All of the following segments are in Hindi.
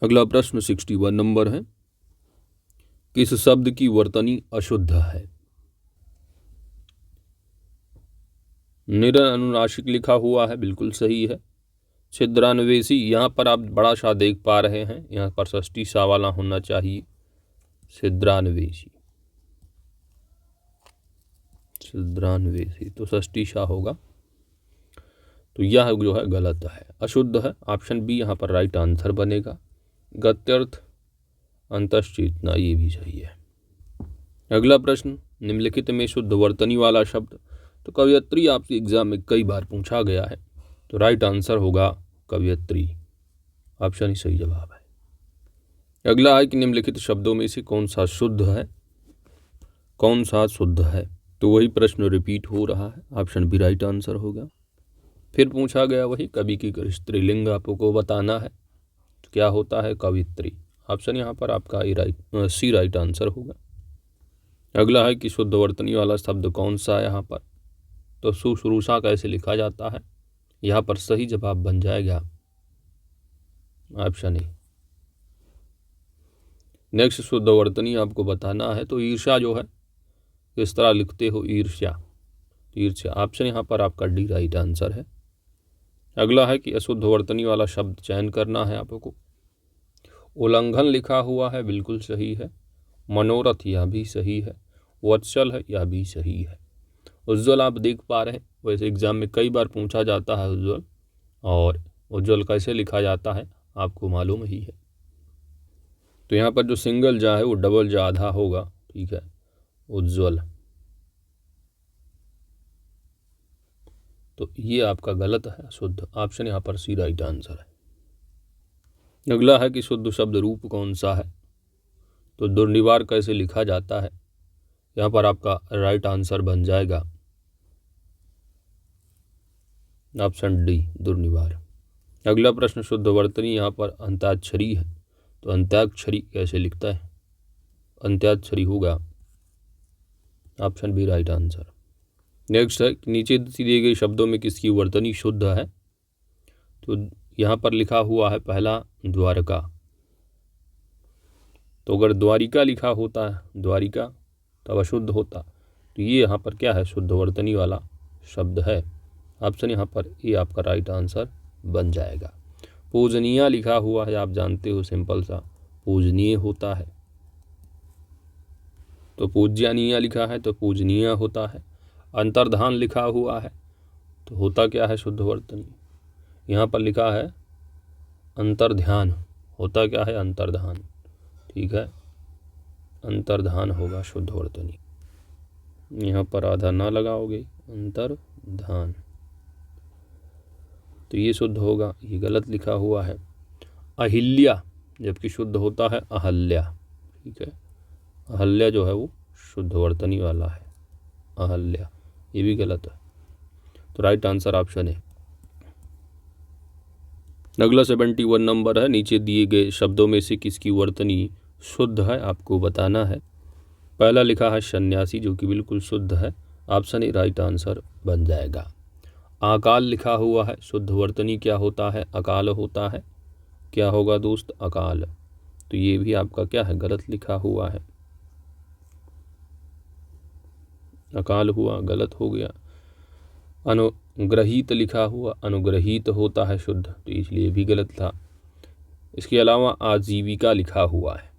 अगला प्रश्न 61 नंबर है, किस शब्द की वर्तनी अशुद्ध है? निरनुनासिक लिखा हुआ है, बिल्कुल सही है। छिद्रान्वेषी, यहाँ पर आप बड़ा सा देख पा रहे हैं, यहाँ पर षष्ठी सा वाला होना चाहिए। छिद्रान्वेषी, छिद्रान्वेषी तो षष्ठी सा होगा, तो यह जो है गलत है, अशुद्ध है। ऑप्शन बी यहाँ पर राइट आंसर बनेगा। गत्यर्थ अंतश्चेतना, ये भी सही है। अगला प्रश्न, निम्नलिखित में शुद्ध वर्तनी वाला शब्द, तो कवयित्री आपके एग्जाम में कई बार पूछा गया है, तो राइट आंसर होगा कवयित्री, ऑप्शन ही सही जवाब है। अगला है कि निम्नलिखित शब्दों में से कौन सा शुद्ध है, कौन सा शुद्ध है? तो वही प्रश्न रिपीट हो रहा है, ऑप्शन बी राइट आंसर होगा। फिर पूछा गया वही, कवि की स्त्रीलिंग आपको बताना है, तो क्या होता है? कवित्री, ऑप्शन यहाँ पर आपका सी राइट आंसर होगा। अगला है कि शुद्ध वर्तनी वाला शब्द कौन सा है यहाँ पर, तो शुश्रूषा कैसे लिखा जाता है? यहाँ पर सही जवाब बन जाएगा ऑप्शन ए। नेक्स्ट, शुद्ध वर्तनी आपको बताना है, तो ईर्ष्या जो है किस तरह लिखते हो? ईर्ष्या, ईर्ष्या, ऑप्शन यहाँ पर आपका डी राइट आंसर है। अगला है कि अशुद्ध वर्तनी वाला शब्द चयन करना है आपको। उल्लंघन लिखा हुआ है, बिल्कुल सही है। मनोरथ, यह भी सही है। वत्सल है, यह भी सही है। उज्ज्वल आप देख पा रहे हैं, वैसे एग्जाम में कई बार पूछा जाता है उज्ज्वल, और उज्ज्वल कैसे लिखा जाता है आपको मालूम ही है। तो यहाँ पर जो सिंगल जा है वो डबल जा आधा होगा, ठीक है, उज्ज्वल, तो ये आपका गलत है, शुद्ध, ऑप्शन यहाँ पर सी राइट आंसर है। अगला है कि शुद्ध शब्द रूप कौन सा है, तो दुर्निवार कैसे लिखा जाता है? यहाँ पर आपका राइट आंसर बन जाएगा ऑप्शन डी, दुर्निवार। अगला प्रश्न, शुद्ध वर्तनी यहाँ पर अंत्याक्षरी है, तो अंत्याक्षरी कैसे लिखता है? अंत्याक्षरी होगा, option B right answer. Next है, नीचे दिए गए शब्दों में किसकी वर्तनी शुद्ध है? तो यहाँ पर लिखा हुआ है पहला द्वारका, तो अगर द्वारिका लिखा होता है, द्वारिका, तब अशुद्ध होता, तो ये यहाँ पर क्या है? शुद्ध वर्तनी वाला शब्द है, ऑप्शन यहाँ पर ये आपका राइट आंसर बन जाएगा। पूजनीय लिखा हुआ है, आप जानते हो, सिंपल सा पूजनीय होता है, तो पूज्यनीय लिखा है तो पूजनीय होता है। अंतर्धान लिखा हुआ है, तो होता क्या है? शुद्ध वर्तनी। यहाँ पर लिखा है अंतर्ध्यान, होता क्या है? अंतर्धान, ठीक है, अंतर्धान होगा शुद्ध वर्तनी। यहाँ पर आधा ना लगाओगे, अंतर्धान, तो ये शुद्ध होगा, ये गलत लिखा हुआ है। अहिल्या, जबकि शुद्ध होता है अहल्या, ठीक है, अहल्या जो है वो शुद्ध वर्तनी वाला है, अहल्या, ये भी गलत है, तो राइट आंसर ऑप्शन है। अगला 71 नंबर है, नीचे दिए गए शब्दों में से किसकी वर्तनी शुद्ध है आपको बताना है। पहला लिखा है सन्यासी, जो कि बिल्कुल शुद्ध है, ऑप्शन ए राइट आंसर बन जाएगा। अकाल लिखा हुआ है, शुद्ध वर्तनी क्या होता है? अकाल होता है, क्या होगा दोस्त? अकाल, तो ये भी आपका क्या है? गलत लिखा हुआ है, अकाल हुआ, गलत हो गया। अनुग्रहित लिखा हुआ, अनुग्रहित होता है शुद्ध, तो इसलिए भी गलत था। इसके अलावा आजीविका लिखा हुआ है,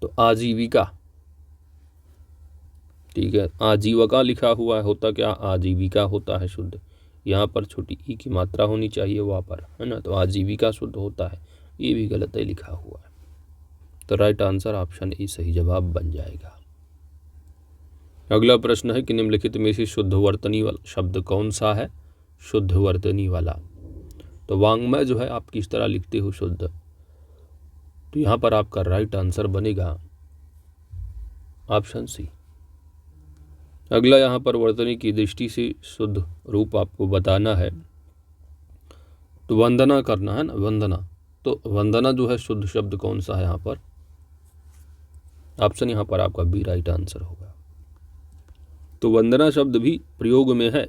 तो आजीविका, ठीक है, आजीविका लिखा हुआ है, होता क्या? आजीविका होता है शुद्ध, यहाँ पर छोटी ई की मात्रा होनी चाहिए वहाँ पर, है ना, तो आजीविका शुद्ध होता है, ये भी गलत है लिखा हुआ है, तो राइट आंसर ऑप्शन ई सही जवाब बन जाएगा। अगला प्रश्न है कि निम्नलिखित में से शुद्ध वर्तनी वाला शब्द कौन सा है? शुद्ध वर्तनी वाला, तो वांग्मय जो है आप किस तरह लिखते हो शुद्ध, तो यहाँ पर आपका राइट आंसर बनेगा ऑप्शन सी। अगला यहाँ पर वर्तनी की दृष्टि से शुद्ध रूप आपको बताना है, तो वंदना करना है ना, वंदना, तो वंदना जो है शुद्ध शब्द कौन सा है यहाँ पर? ऑप्शन यहाँ पर आपका बी राइट आंसर होगा। तो वंदना शब्द भी प्रयोग में है,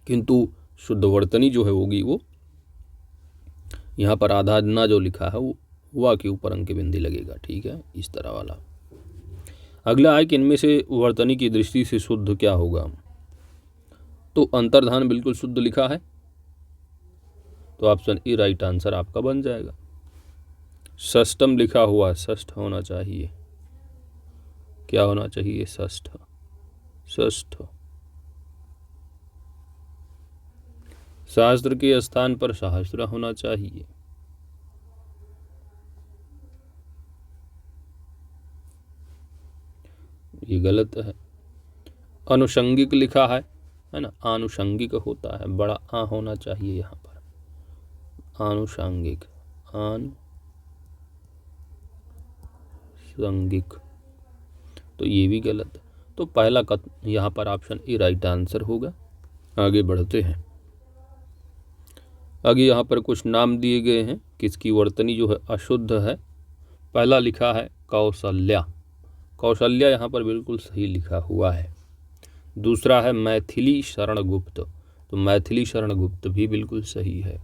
किंतु शुद्ध वर्तनी जो है होगी वो यहाँ पर आधा ना जो लिखा है वो वा के ऊपर अंक बिंदी लगेगा, ठीक है, इस तरह वाला। अगला है कि इनमें से वर्तनी की दृष्टि से शुद्ध क्या होगा। तो अंतर्धान बिल्कुल शुद्ध लिखा है, तो ऑप्शन ए राइट आंसर आपका बन जाएगा। षष्ठम लिखा हुआ है, षष्ठ होना चाहिए, क्या होना चाहिए, षष्ठ, षष्ठ। शास्त्र के स्थान पर सहस्त्र होना चाहिए। ये गलत है। अनुषंगिक लिखा है ना, आनुषंगिक होता है, बड़ा आ होना चाहिए यहाँ पर, आनुषंगिक, आनुषंगिक, तो ये भी गलत है। तो पहला कथन यहाँ पर ऑप्शन ए राइट आंसर होगा। आगे बढ़ते हैं। आगे यहाँ पर कुछ नाम दिए गए हैं, किसकी वर्तनी जो है अशुद्ध है। पहला लिखा है कौशल्या, कौशल्या यहाँ पर बिल्कुल सही लिखा हुआ है। दूसरा है मैथिली शरण गुप्त, तो मैथिली शरण गुप्त भी बिल्कुल सही है।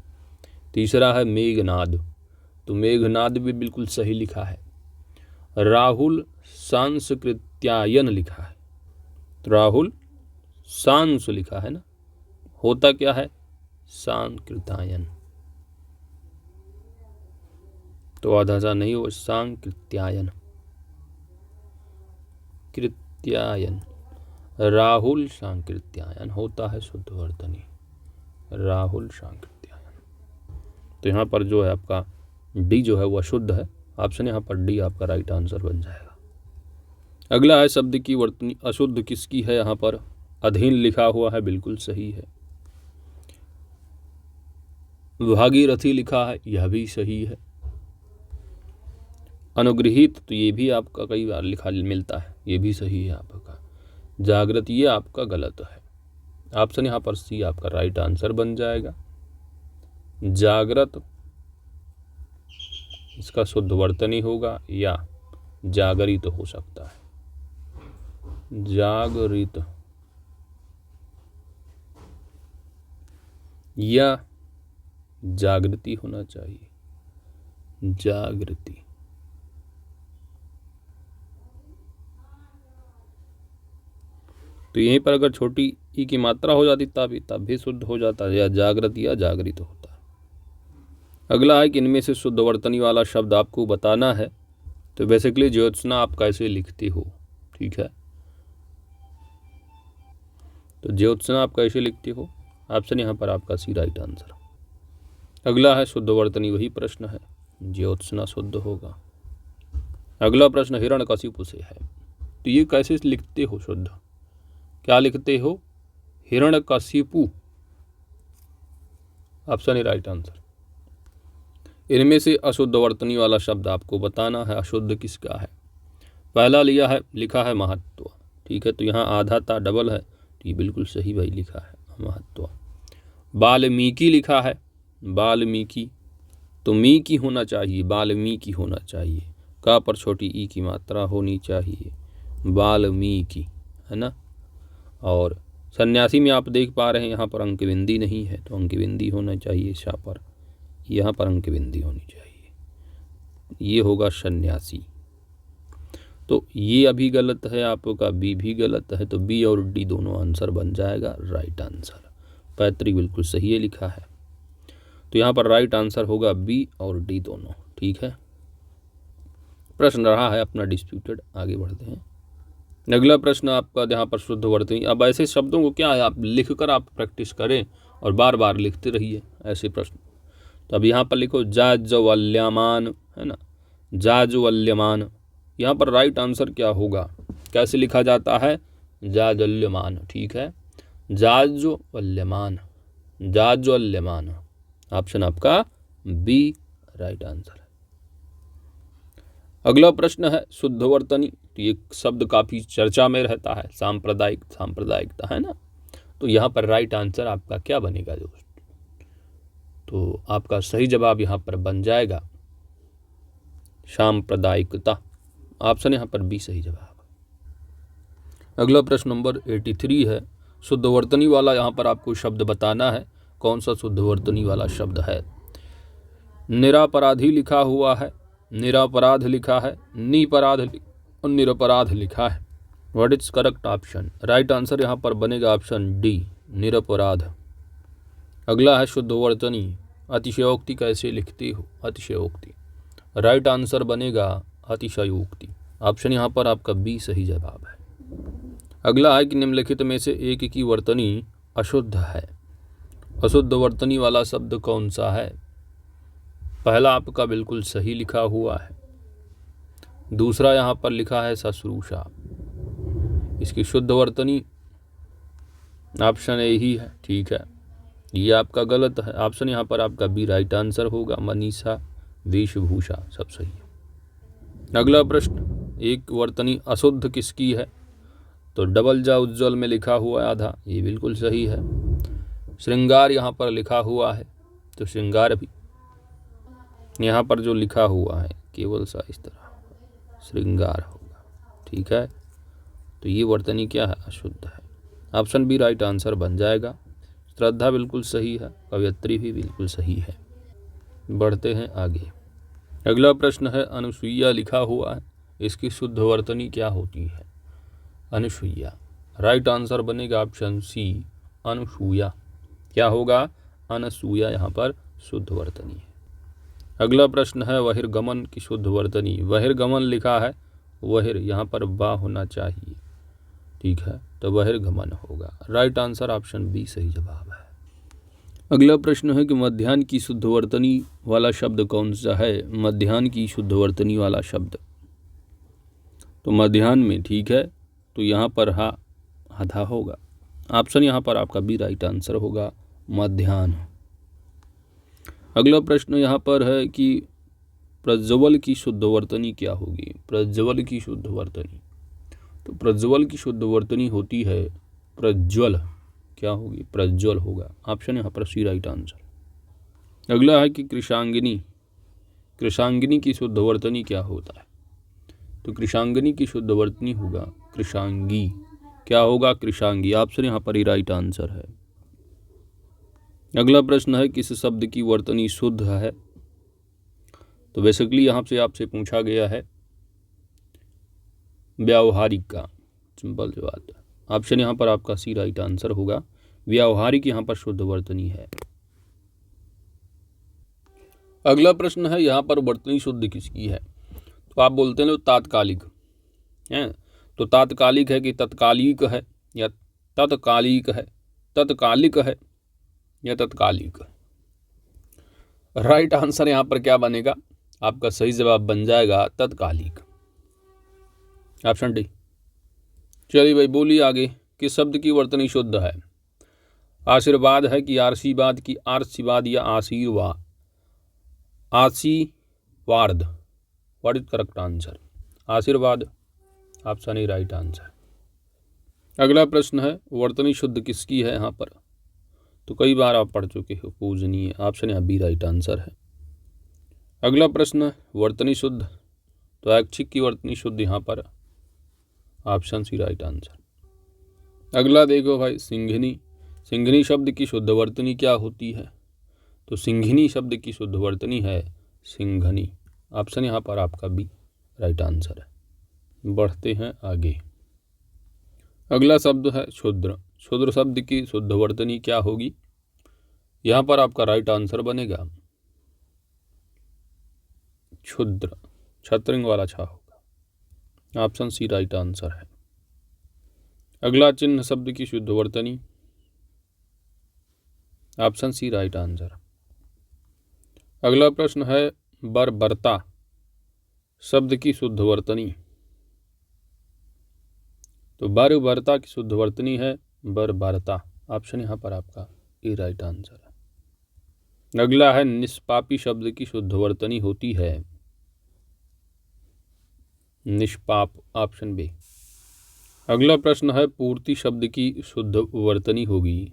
तीसरा है मेघनाद, तो मेघनाद भी बिल्कुल सही लिखा है। राहुल सांस्कृत्यायन लिखा है, तो राहुल सांस लिखा है ना, होता क्या है, सांकृतायन, तो आधा सा नहीं हो, सांकृत्यायन, कृत्यायन, राहुल सांकृत्यायन होता है शुद्ध वर्तनी, राहुल सांकृत्यायन। तो यहाँ पर जो है आपका डी जो है वह शुद्ध है, ऑप्शन यहाँ पर डी आपका राइट आंसर बन जाएगा। अगला है शब्द की वर्तनी अशुद्ध किसकी है, यहाँ पर अधीन लिखा हुआ है, बिल्कुल सही है। भागीरथी लिखा है, यह भी सही है। अनुगृहित, तो ये भी आपका कई बार लिखा मिलता है, ये भी सही है आपका। जागृत, ये आपका गलत है, ऑप्शन यहाँ पर सी आपका राइट आंसर बन जाएगा। जागृत इसका शुद्ध वर्तनी होगा, या जागरित हो सकता है, जागरित या जागृति होना चाहिए, जागृति। तो यहीं पर अगर छोटी ई की मात्रा हो जाती तब भी शुद्ध हो जाता है, या जागृत या जागृत होता है। अगला है कि इनमें से शुद्ध वर्तनी वाला शब्द आपको बताना है। तो बेसिकली ज्योत्सना आप कैसे लिखते हो, ठीक है, तो ज्योत्सना आप कैसे लिखते हो, ऑप्शन यहाँ पर आपका सी राइट आंसर। अगला है शुद्ध वर्तनी, वही प्रश्न है, ज्योत्सना शुद्ध होगा। अगला प्रश्न हिरण्यकशिपु से है, तो ये कैसे लिखते हो शुद्ध, क्या लिखते हो, Hiranyakashipu, option A right answer. इनमें से अशुद्ध वर्तनी वाला शब्द आपको बताना है, अशुद्ध किसका है। पहला लिखा है महत्व, ठीक है, तो यहाँ आधा था डबल है, तो ये बिल्कुल सही भाई लिखा है महत्व। वाल्मीकि लिखा है, वाल्मीकि, तो मी की होना चाहिए, वाल्मीकि होना चाहिए, का पर छोटी ई की मात्रा होनी चाहिए, वाल्मीकि, है ना। और सन्यासी में आप देख पा रहे हैं यहाँ पर अंक बिंदी नहीं है, तो अंक बिंदी होना चाहिए शाह पर, यहाँ पर अंक बिंदी होनी चाहिए, ये होगा सन्यासी। तो ये अभी गलत है आपका, बी भी गलत है, तो बी और डी दोनों आंसर बन जाएगा राइट आंसर। पैतृक बिल्कुल सही है लिखा है, तो यहाँ पर राइट आंसर होगा बी और डी दोनों, ठीक है। प्रश्न रहा है अपना डिस्प्यूटेड, आगे बढ़ते हैं। अगला प्रश्न आपका यहाँ पर शुद्ध वर्तनी, अब ऐसे शब्दों को क्या है आप लिख कर आप प्रैक्टिस करें और बार बार लिखते रहिए ऐसे प्रश्न। तो अब यहाँ पर लिखो जाज्वल्यमान, है ना, जाज्वल्यमान, यहाँ पर राइट आंसर क्या होगा, कैसे लिखा जाता है, जाज्वल्यमान, ठीक है, जाज्वल्यमान, जाज्वल्यमान, ऑप्शन आपका बी राइट आंसर है। अगला प्रश्न है शुद्ध वर्तनी, तो ये शब्द काफ़ी चर्चा में रहता है, सांप्रदायिक, सांप्रदायिकता, है ना, तो यहाँ पर राइट आंसर आपका क्या बनेगा दोस्त, तो आपका सही जवाब यहाँ पर बन जाएगा सांप्रदायिकता, ऑप्शन यहाँ पर बी सही जवाब। अगला प्रश्न नंबर 83 है, शुद्ध वर्तनी वाला यहाँ पर आपको शब्द बताना है, कौन सा शुद्ध वर्तनी वाला शब्द है। निरापराधी लिखा हुआ है, निरापराध लिखा है, निपराध और निरपराध लिखा है। What is correct option? Right answer यहाँ पर बनेगा ऑप्शन डी, निरपराध। अगला है शुद्धवर्तनी। अतिशयोक्ति कैसे लिखते हो? अतिशयोक्ति। राइट आंसर बनेगा अतिशयोक्ति। ऑप्शन यहाँ पर आपका बी सही जवाब है। अगला है कि निम्नलिखित में से एक की वर्तनी अशुद्ध है। अशुद्ध वर्तनी वाला शब्द कौन सा है? पहला आपका बिल्कुल सही लिखा हुआ है, दूसरा यहाँ पर लिखा है शुश्रूषा। इसकी शुद्ध वर्तनी ऑप्शन ए ही है, ठीक है, ये आपका गलत है। ऑप्शन यहाँ पर आपका बी राइट आंसर होगा, मनीषा, वेशभूषा सब सही है। अगला प्रश्न, एक वर्तनी अशुद्ध किसकी है? तो डबल जा उज्ज्वल में लिखा हुआ आधा, ये बिल्कुल सही है। श्रृंगार यहाँ पर लिखा हुआ है, तो श्रृंगार भी यहाँ पर जो लिखा हुआ है केवल सा इस तरह श्रृंगार होगा, ठीक है। तो ये वर्तनी क्या है? अशुद्ध है। ऑप्शन बी राइट आंसर बन जाएगा। श्रद्धा बिल्कुल सही है, कवयत्री भी बिल्कुल सही है। बढ़ते हैं आगे। अगला प्रश्न है अनुसुईया लिखा हुआ है, इसकी शुद्ध वर्तनी क्या होती है? अनुसुईया। राइट आंसर बनेगा ऑप्शन सी, अनुसूया। क्या होगा? अनसूया यहाँ पर शुद्ध वर्तनी है। अगला प्रश्न है बहिर्गमन की शुद्ध वर्तनी। बहिर्गमन लिखा है, बहिर यहाँ पर बा होना चाहिए, ठीक है, तो बहिर्गमन होगा। राइट आंसर ऑप्शन बी सही जवाब है। अगला प्रश्न है कि मध्याह्न की शुद्ध वर्तनी वाला शब्द कौन सा है? मध्याह्न की शुद्ध वर्तनी वाला शब्द, तो मध्याह्न में, ठीक है, तो यहाँ पर हा आधा होगा। ऑप्शन यहाँ पर आपका बी राइट आंसर होगा, मध्याह्न। अगला प्रश्न यहाँ पर है कि प्रज्वल की शुद्ध वर्तनी क्या होगी? प्रज्वल की शुद्ध वर्तनी, तो प्रज्वल की शुद्ध वर्तनी होती है प्रज्वल। क्या होगी? प्रज्वल होगा। ऑप्शन यहाँ पर सी राइट आंसर। अगला है कि कृशांगिनी, कृशांगिनी की शुद्ध वर्तनी क्या होता है? तो कृशांगिनी की शुद्ध वर्तनी होगा कृशांगी। क्या होगा? कृशांगी। ऑप्शन यहाँ पर ही राइट आंसर है। अगला प्रश्न है किस शब्द की वर्तनी शुद्ध है? तो बेसिकली यहाँ से आपसे पूछा गया है व्यावहारिक का, सिंपल सी बात है। ऑप्शन यहाँ पर आपका सी राइट आंसर होगा, व्यावहारिक यहाँ पर शुद्ध वर्तनी है। अगला प्रश्न है यहाँ पर वर्तनी शुद्ध किसकी है? तो आप बोलते हैं तात्कालिक है, तो तात्कालिक है कि तत्कालिक है या तत्कालिक है, तत्कालिक है या तत्कालिक? राइट आंसर यहाँ पर क्या बनेगा? आपका सही जवाब बन जाएगा तत्कालिक, ऑप्शन डी। चलिए भाई बोलिए आगे, किस शब्द की वर्तनी शुद्ध है? आशीर्वाद है कि आशीर्वाद की आशीर्वाद या आशीर्वाद? आशीर्वाद। What is correct answer? आशीर्वाद। Option A right answer. अगला प्रश्न है वर्तनी शुद्ध किसकी है? यहाँ पर तो कई बार आप पढ़ चुके हो, पूजनीय। ऑप्शन यहाँ बी राइट आंसर है। अगला प्रश्न वर्तनी शुद्ध, तो ऐच्छिक की वर्तनी शुद्ध यहाँ पर, ऑप्शन सी राइट आंसर। अगला देखो भाई सिंघनी, सिंघनी शब्द की शुद्ध वर्तनी क्या होती है? तो सिंघनी शब्द की शुद्ध वर्तनी है सिंघनी। ऑप्शन यहाँ पर आपका बी राइट आंसर है। बढ़ते हैं आगे। अगला शब्द है क्षुद्र। क्षुद्र शब्द की शुद्ध वर्तनी क्या होगी? यहाँ पर आपका राइट आंसर बनेगा क्षुद्र, छत्रिंग वाला छा होगा। ऑप्शन सी राइट आंसर है। अगला चिन्ह शब्द की शुद्ध वर्तनी, ऑप्शन सी राइट आंसर। अगला प्रश्न है बर्बरता शब्द की शुद्ध वर्तनी, तो बर्बरता की शुद्ध वर्तनी है बर्बरता। ऑप्शन यहाँ पर आपका ए राइट आंसर है। अगला है निष्पापी शब्द की शुद्ध वर्तनी होती है निष्पाप। Option B. अगला प्रश्न है पूर्ति शब्द की शुद्ध वर्तनी होगी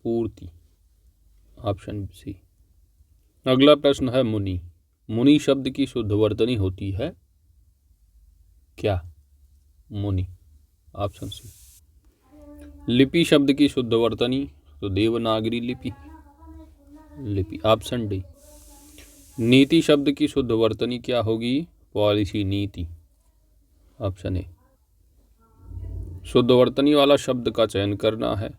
पूर्ति। Option C. अगला प्रश्न है मुनि। मुनि शब्द की शुद्ध वर्तनी होती है क्या? मुनि। Option C. लिपि शब्द की शुद्ध वर्तनी, तो देवनागरी लिपि, लिपि। Option D. नीति शब्द की शुद्ध वर्तनी क्या होगी? पॉलिसी, नीति, ऑप्शन ए। शुद्ध वर्तनी वाला शब्द का चयन करना है।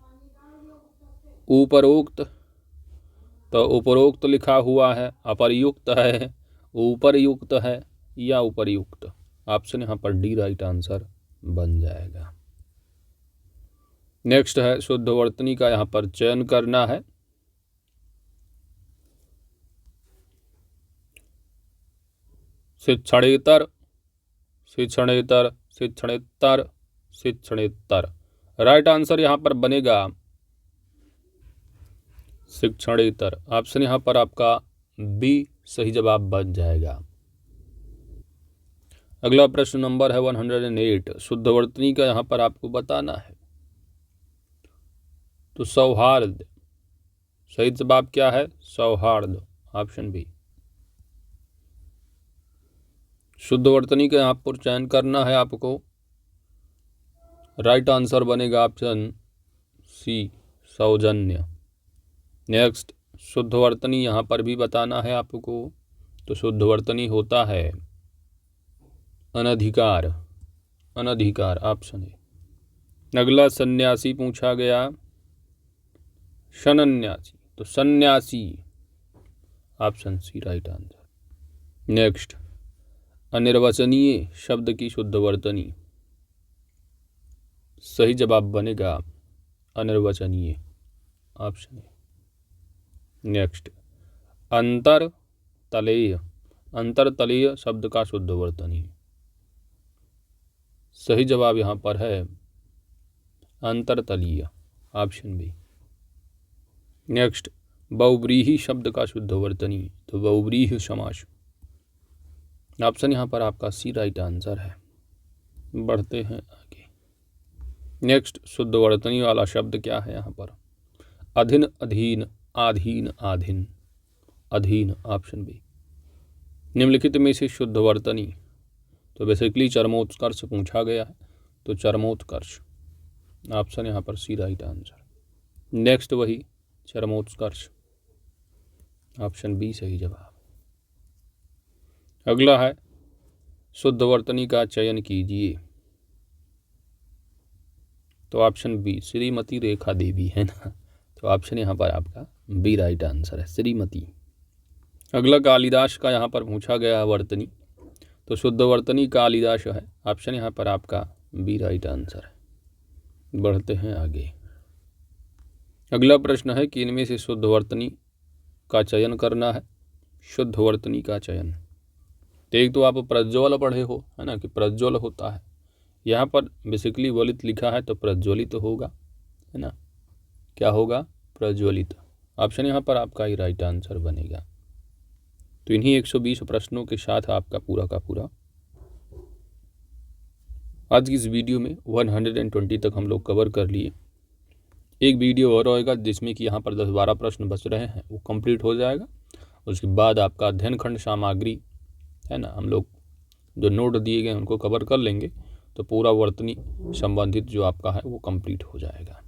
उपरोक्त, तो उपरोक्त लिखा हुआ है, अपर्युक्त है, उपरयुक्त है या उपरयुक्त? ऑप्शन यहाँ पर डी राइट आंसर बन जाएगा। नेक्स्ट है शुद्ध वर्तनी का यहाँ पर चयन करना है। शिक्षणेतर, शिक्षणेतर, शिक्षणेतर, शिक्षणेतर। राइट आंसर यहाँ पर बनेगा शिक्षणेतर। ऑप्शन यहाँ पर आपका बी सही जवाब बन जाएगा। अगला प्रश्न नंबर है 108। शुद्ध वर्तनी का यहाँ पर आपको बताना है। तो सौहार्द, सही जवाब क्या है? सौहार्द, ऑप्शन बी। शुद्ध वर्तनी का यहाँ पर चयन करना है आपको। राइट आंसर बनेगा ऑप्शन सी, सौजन्य। नेक्स्ट, शुद्ध वर्तनी यहाँ पर भी बताना है आपको। तो शुद्ध वर्तनी होता है अनधिकार, अनधिकार, ऑप्शन ए। अगला सन्यासी पूछा गया, शनन्यासी, तो सन्यासी, option C right answer. Next, अनिर्वचनीय शब्द की शुद्ध वर्तनी, सही जवाब बनेगा अनिर्वचनीय, ऑप्शन ए। नेक्स्ट, अंतरतलेय, अंतरतलीय शब्द का शुद्ध वर्तनी, सही जवाब यहाँ पर है अंतरतलीय, ऑप्शन बी। नेक्स्ट, बहुव्रीहि शब्द का शुद्ध वर्तनी, तो बहुव्रीहि समास, ऑप्शन यहाँ पर आपका सी राइट आंसर है। बढ़ते हैं आगे। नेक्स्ट, शुद्ध वर्तनी वाला शब्द क्या है यहाँ पर? अधीन, अधीन, आधीन, आधीन, अधीन, ऑप्शन बी। निम्नलिखित में से शुद्ध वर्तनी, तो बेसिकली चरमोत्कर्ष पूछा गया है, तो चरमोत्कर्ष, ऑप्शन यहाँ पर सी राइट आंसर। नेक्स्ट, वही चरमोत्कर्ष, ऑप्शन बी सही जवाब। अगला है शुद्ध वर्तनी का चयन कीजिए, तो ऑप्शन बी श्रीमती रेखा देवी है ना, तो ऑप्शन यहाँ पर आपका बी राइट आंसर है, श्रीमती। अगला कालिदास का यहाँ पर पूछा गया है वर्तनी, तो शुद्ध वर्तनी कालिदास है, ऑप्शन यहाँ पर आपका बी राइट आंसर है। बढ़ते हैं आगे। अगला प्रश्न है कि इनमें से शुद्ध वर्तनी का चयन करना है। शुद्ध वर्तनी का चयन, तो एक तो आप प्रज्वल पढ़े हो, है ना, कि प्रज्वल होता है, यहाँ पर बेसिकली वलित लिखा है, तो प्रज्वलित होगा, है ना, क्या होगा? प्रज्वलित, ऑप्शन यहाँ पर आपका ही राइट आंसर बनेगा। तो इन्हीं 120 प्रश्नों के साथ आपका पूरा का पूरा आज की इस वीडियो में 120 तक हम लोग कवर कर लिए। एक वीडियो और होएगा जिसमें कि यहाँ पर 10-12 प्रश्न बच रहे हैं, वो कंप्लीट हो जाएगा। उसके बाद आपका अध्ययन खंड सामग्री, है ना, हम लोग जो नोट दिए गए उनको कवर कर लेंगे, तो पूरा वर्तनी संबंधित जो आपका है वो कंप्लीट हो जाएगा।